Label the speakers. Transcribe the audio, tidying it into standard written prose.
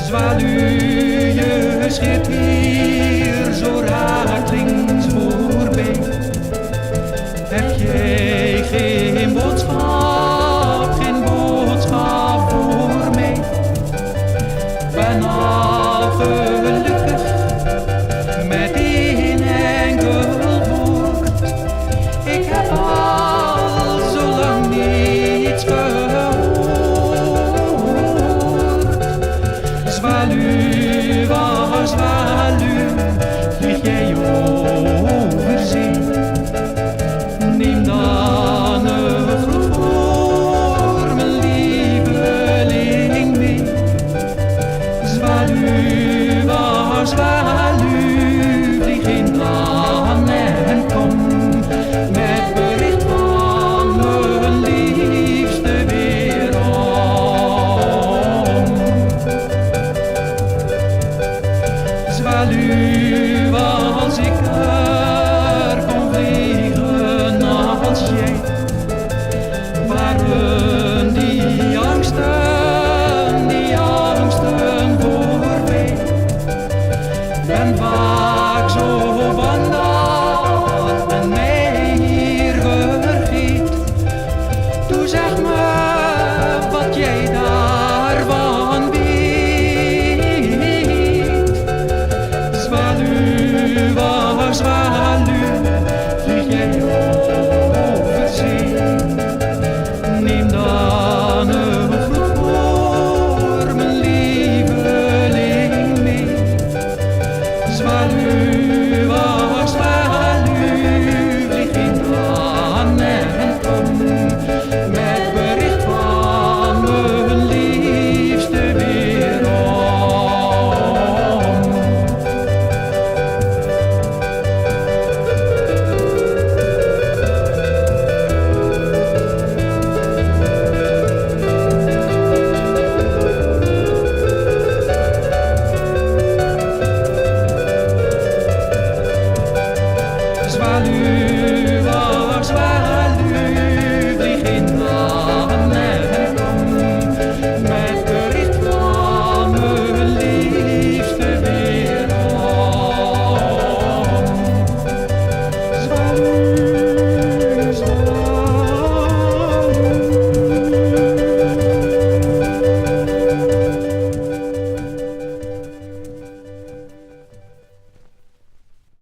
Speaker 1: Zwaluw, je schiet hier zo rakelings voorbij. Heb jij geen boodschap voor mij? Ben al gelukkig met één enkel woord. Ik heb al zo lang niets gehoord. Zwaluw, waar zwaluw, vlieg jij over zee? Neem dan een groet voor mijn lieveling mee. Zwaluw, waar zwaluw, vlieg in dan en kom met bericht van mijn liefste weerom. Zwaluw, als ik er kon vliegen als jij, waren die angsten voorbij. Ben vaak zo bang dat men mij hier vergeet. Toe zeg me wat jij daarvan weet. Zwaluw, waar zwaluw, vlieg jij over zee? Neem dan een groet voor mijn lieveling mee. Zwaluw, waar zwaluw, vlieg in dan en kom met bericht van mijn liefste weerom. Zwaluw,